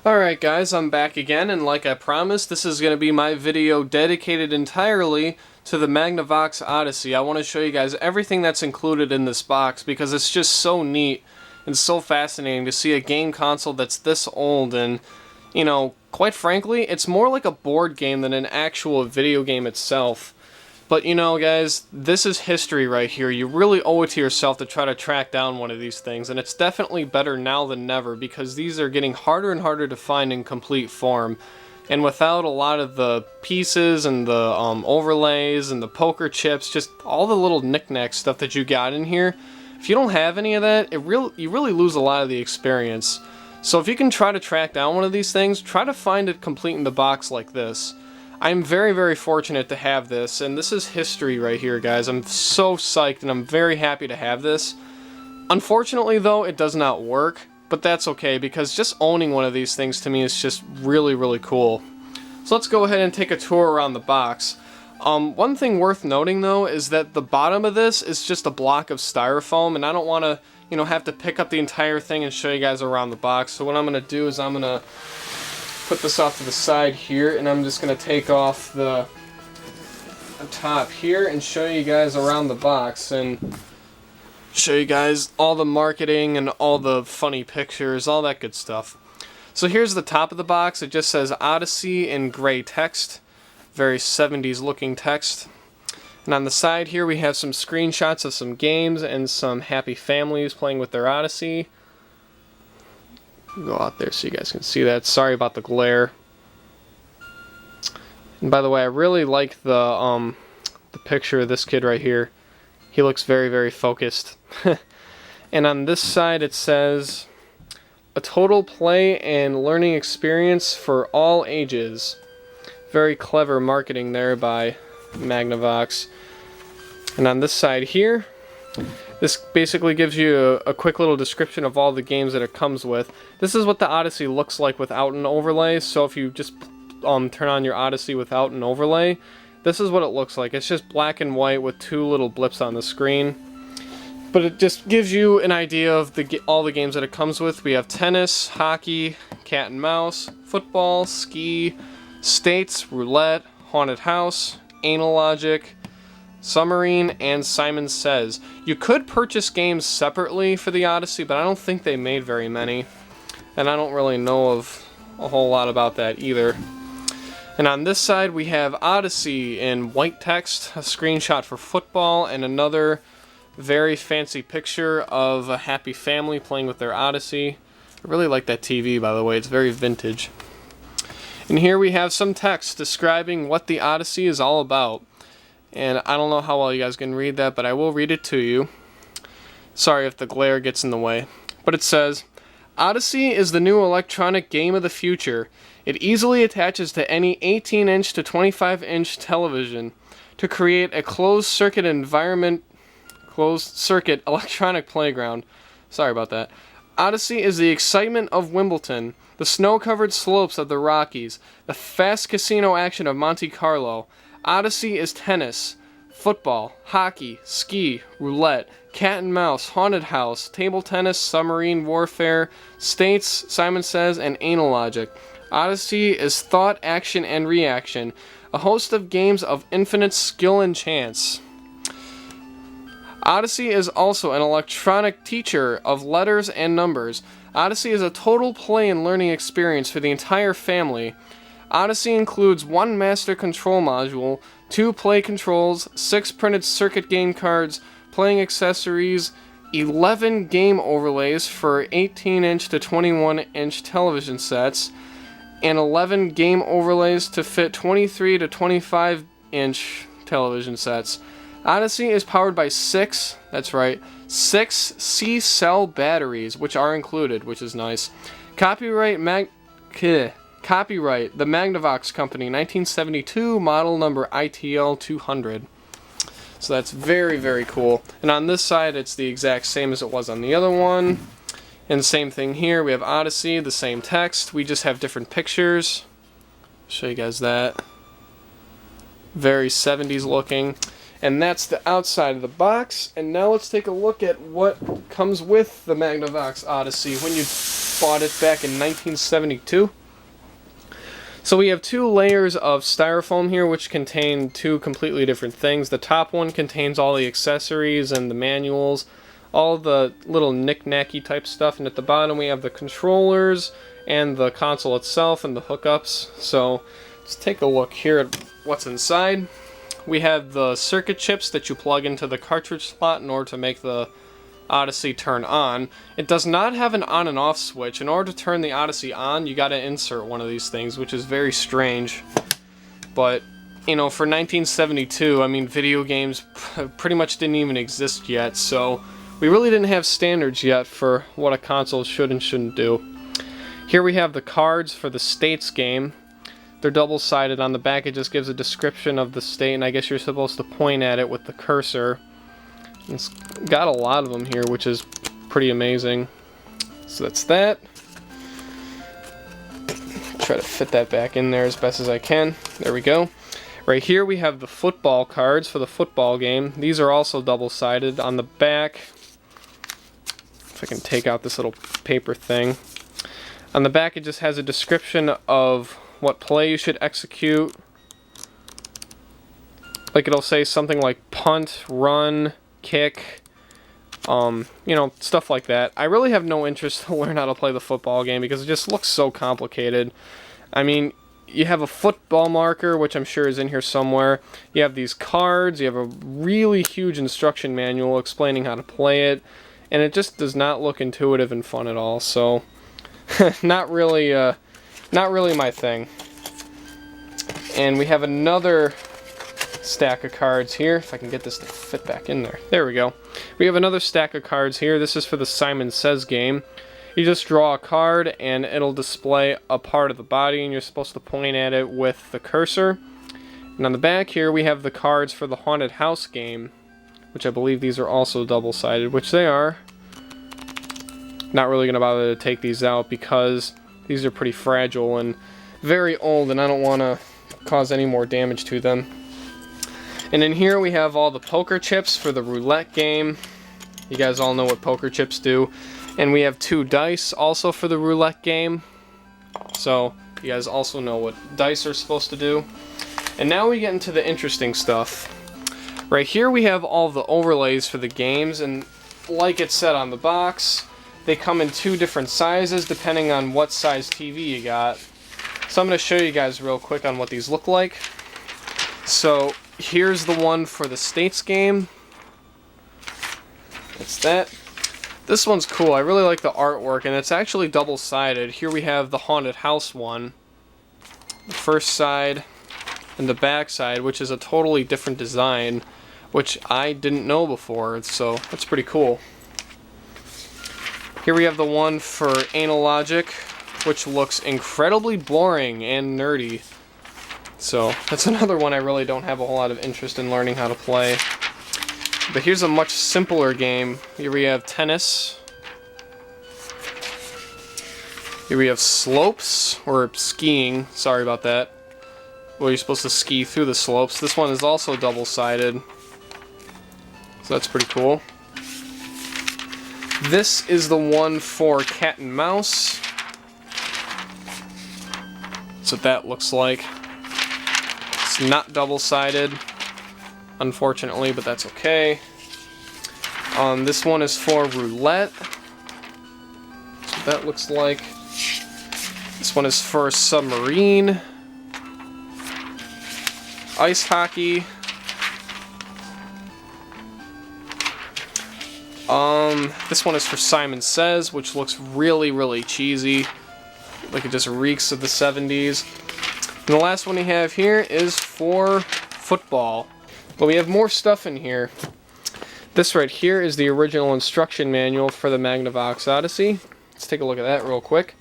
Alright guys, I'm back again, and like I promised, this is going to be my video dedicated entirely to the Magnavox Odyssey. I want to show you guys everything that's included in this box because it's just so neat and so fascinating to see a game console that's this old, and, you know, quite frankly, it's more like a board game than an actual video game itself. But you know guys, this is history right here. You really owe it to yourself to try to track down one of these things, and it's definitely better now than never because these are getting harder and harder to find in complete form. And without a lot of the pieces and the overlays and the poker chips, just all the little knick-knack stuff that you got in here, if you don't have any of that, you really lose a lot of the experience. So if you can try to track down one of these things, try to find it complete in the box like this. I'm very, very fortunate to have this, and this is history right here, guys. I'm so psyched, and I'm very happy to have this. Unfortunately, though, it does not work, but that's okay, because just owning one of these things to me is just really, really cool. So let's go ahead and take a tour around the box. One thing worth noting, though, is that the bottom of this is just a block of styrofoam, and I don't want to, you know, have to pick up the entire thing and show you guys around the box. So what I'm going to do is I'm going to put this off to the side here, and I'm just going to take off the top here and show you guys around the box and show you guys all the marketing and all the funny pictures, all that good stuff. So here's the top of the box. It just says Odyssey in gray text, very 70s looking text. And on the side here we have some screenshots of some games and some happy families playing with their Odyssey. Go out there so you guys can see that. Sorry about the glare. And by the way, I really like the picture of this kid right here. He looks very, very focused. And on this side it says, a total play and learning experience for all ages. Very clever marketing there by Magnavox. And on this side here, this basically gives you a quick little description of all the games that it comes with. This is what the Odyssey looks like without an overlay, so if you just turn on your Odyssey without an overlay, this is what it looks like. It's just black and white with two little blips on the screen. But it just gives you an idea of all the games that it comes with. We have tennis, hockey, cat and mouse, football, ski, states, roulette, haunted house, anal logic, submarine, and Simon Says. You could purchase games separately for the Odyssey, but I don't think they made very many. And I don't really know of a whole lot about that either. And on this side we have Odyssey in white text, a screenshot for football, and another very fancy picture of a happy family playing with their Odyssey. I really like that TV, by the way. It's very vintage. And here we have some text describing what the Odyssey is all about. And I don't know how well you guys can read that, but I will read it to you. Sorry if the glare gets in the way. But it says, Odyssey is the new electronic game of the future. It easily attaches to any 18-inch to 25-inch television to create a closed-circuit electronic playground. Sorry about that. Odyssey is the excitement of Wimbledon, the snow-covered slopes of the Rockies, the fast casino action of Monte Carlo. Odyssey is tennis, football, hockey, ski, roulette, cat and mouse, haunted house, table tennis, submarine warfare, states, Simon Says, and anal logic. Odyssey is thought, action, and reaction, a host of games of infinite skill and chance. Odyssey is also an electronic teacher of letters and numbers. Odyssey is a total play and learning experience for the entire family. Odyssey includes 1 master control module, 2 play controls, 6 printed circuit game cards, playing accessories, 11 game overlays for 18-inch to 21-inch television sets, and 11 game overlays to fit 23 to 25-inch television sets. Odyssey is powered by 6 C-cell batteries, which are included, which is nice. Copyright the Magnavox Company, 1972, model number ITL 200. So that's very, very cool. And on this side, it's the exact same as it was on the other one. And same thing here. We have Odyssey, the same text. We just have different pictures. Show you guys that. Very 70s looking. And that's the outside of the box. And now let's take a look at what comes with the Magnavox Odyssey when you bought it back in 1972. So we have two layers of styrofoam here, which contain two completely different things. The top one contains all the accessories and the manuals, all the little knick-knacky type stuff, and at the bottom we have the controllers and the console itself and the hookups. So let's take a look here at what's inside. We have the circuit chips that you plug into the cartridge slot in order to make the Odyssey turn on. It does not have an on and off switch. In order to turn the Odyssey on, you gotta insert one of these things, which is very strange. But, you know, for 1972, I mean, video games pretty much didn't even exist yet, so we really didn't have standards yet for what a console should and shouldn't do. Here we have the cards for the States game. They're double-sided. On the back it just gives a description of the state, and I guess you're supposed to point at it with the cursor. It's got a lot of them here, which is pretty amazing. So that's that. Try to fit that back in there as best as I can. There we go. Right here we have the football cards for the football game. These are also double-sided. On the back, if I can take out this little paper thing. On the back it just has a description of what play you should execute. Like it'll say something like punt, run, kick, you know, stuff like that. I really have no interest to learn how to play the football game because it just looks so complicated. I mean, you have a football marker, which I'm sure is in here somewhere. You have these cards, you have a really huge instruction manual explaining how to play it, and it just does not look intuitive and fun at all, so not really my thing. And we have another stack of cards here, if I can get this to fit back in there. There we go. We have another stack of cards here. This is for the Simon Says game. You just draw a card and it'll display a part of the body and you're supposed to point at it with the cursor. And on the back here we have the cards for the Haunted House game, which I believe these are also double-sided, which they are. Not really going to bother to take these out because these are pretty fragile and very old and I don't want to cause any more damage to them. And in here we have all the poker chips for the roulette game. You guys all know what poker chips do. And we have 2 dice also for the roulette game. So you guys also know what dice are supposed to do. And now we get into the interesting stuff. Right here we have all the overlays for the games, and like it said on the box, they come in 2 different sizes depending on what size TV you got. So I'm going to show you guys real quick on what these look like. So here's the one for the States game. That's that. This one's cool. I really like the artwork, and it's actually double-sided. Here we have the Haunted House one. The first side and the back side, which is a totally different design, which I didn't know before, so that's pretty cool. Here we have the one for Anal Logic, which looks incredibly boring and nerdy. So that's another one I really don't have a whole lot of interest in learning how to play. But here's a much simpler game. Here we have tennis. Here we have slopes, or skiing, sorry about that. Well, you're supposed to ski through the slopes. This one is also double-sided. So that's pretty cool. This is the one for cat and mouse. That's what that looks like. It's not double-sided, unfortunately, but that's okay. This one is for roulette. That's what that looks like. This one is for submarine. Ice hockey. This one is for Simon Says, which looks really, really cheesy. Like it just reeks of the 70s. And the last one we have here is for football. But we have more stuff in here. This right here is the original instruction manual for the Magnavox Odyssey. Let's take a look at that real quick.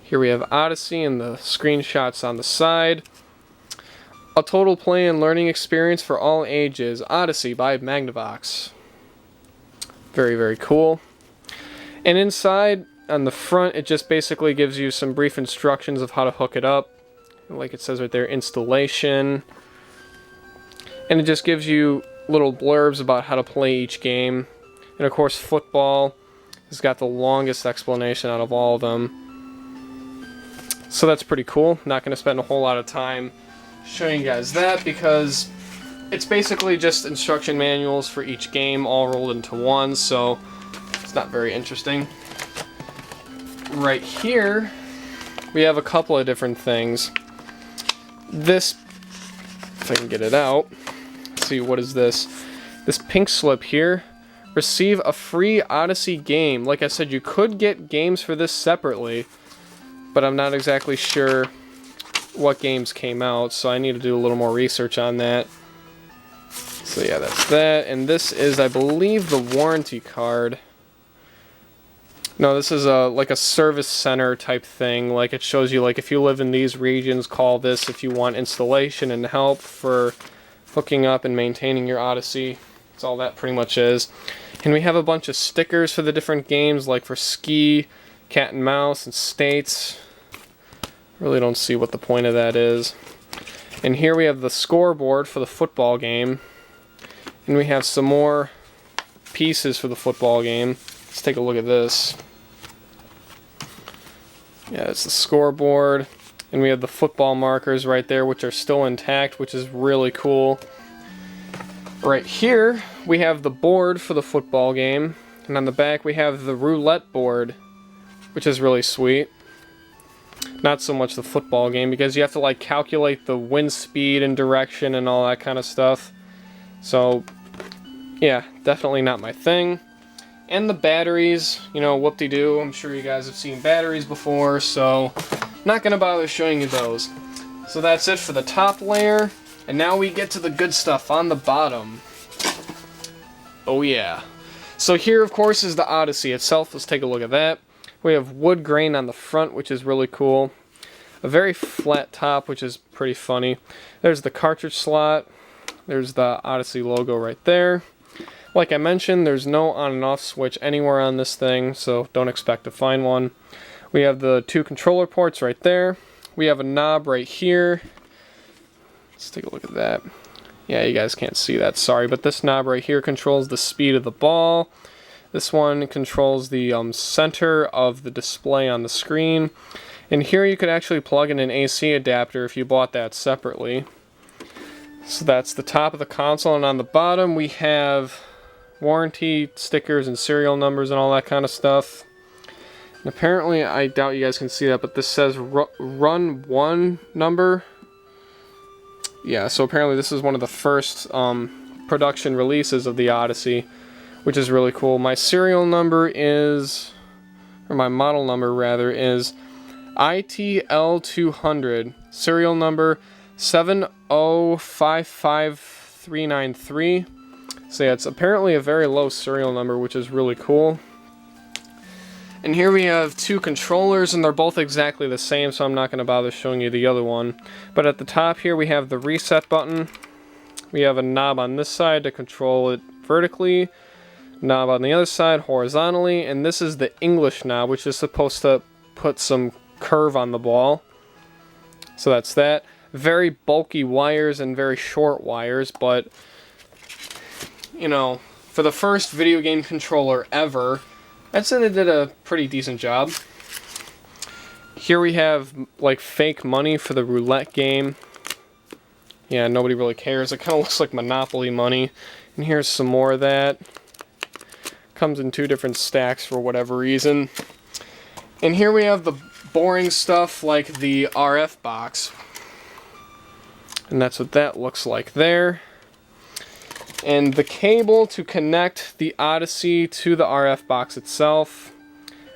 Here we have Odyssey and the screenshots on the side. A total play and learning experience for all ages. Odyssey by Magnavox. Very, very cool. And inside, on the front, it just basically gives you some brief instructions of how to hook it up. Like it says right there, installation. And it just gives you little blurbs about how to play each game. And of course, football. has got the longest explanation out of all of them. So that's pretty cool. Not going to spend a whole lot of time showing you guys that because it's basically just instruction manuals for each game all rolled into one, so it's not very interesting. Right here, we have a couple of different things. This, if I can get it out, let's see, what is this? This pink slip here, receive a free Odyssey game. Like I said, you could get games for this separately, but I'm not exactly sure what games came out, so I need to do a little more research on that. So yeah, that's that, and this is, I believe, the warranty card. No, this is like a service center type thing. Like, it shows you, like, if you live in these regions, call this if you want installation and help for hooking up and maintaining your Odyssey. That's all that pretty much is. And we have a bunch of stickers for the different games, like for Ski, Cat and Mouse, and States. Really don't see what the point of that is. And here we have the scoreboard for the football game. And we have some more pieces for the football game. Let's take a look at this. Yeah, it's the scoreboard. And we have the football markers right there, which are still intact, which is really cool. Right here, we have the board for the football game. And on the back, we have the roulette board, which is really sweet. Not so much the football game, because you have to, like, calculate the wind speed and direction and all that kind of stuff. So, yeah, definitely not my thing. And the batteries, you know, whoop-de-doo. I'm sure you guys have seen batteries before, so not going to bother showing you those. So that's it for the top layer. And now we get to the good stuff on the bottom. Oh yeah. So here, of course, is the Odyssey itself. Let's take a look at that. We have wood grain on the front, which is really cool. A very flat top, which is pretty funny. There's the cartridge slot. There's the Odyssey logo right there. Like I mentioned, there's no on and off switch anywhere on this thing, so don't expect to find one. We have the two controller ports right there. We have a knob right here. Let's take a look at that. Yeah, you guys can't see that, sorry, but this knob right here controls the speed of the ball. This one controls the center of the display on the screen. And here you could actually plug in an AC adapter if you bought that separately. So that's the top of the console, and on the bottom we have warranty stickers and serial numbers and all that kind of stuff. And apparently, I doubt you guys can see that, but this says Run 1 number. Yeah, so apparently this is one of the first production releases of the Odyssey, which is really cool. My serial number is, or my model number rather, is ITL200, serial number 7055393. So yeah, it's apparently a very low serial number, which is really cool. And here we have two controllers, and they're both exactly the same, so I'm not going to bother showing you the other one. But at the top here we have the reset button. We have a knob on this side to control it vertically, knob on the other side horizontally, and this is the English knob, which is supposed to put some curve on the ball. So that's that. Very bulky wires and very short wires, but you know, for the first video game controller ever, I'd say they did a pretty decent job. Here we have like fake money for the roulette game. Yeah, nobody really cares. It kind of looks like Monopoly money. And here's some more of that. Comes in two different stacks for whatever reason. And here we have the boring stuff like the RF box. And that's what that looks like there. And the cable to connect the Odyssey to the RF box itself.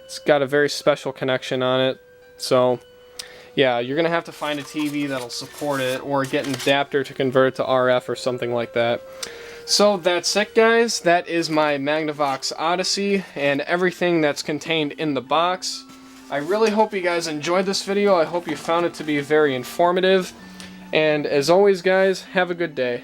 It's got a very special connection on it. So, yeah, you're going to have to find a TV that'll support it, or get an adapter to convert it to RF or something like that. So that's it, guys. That is my Magnavox Odyssey and everything that's contained in the box. I really hope you guys enjoyed this video. I hope you found it to be very informative. And as always, guys, have a good day.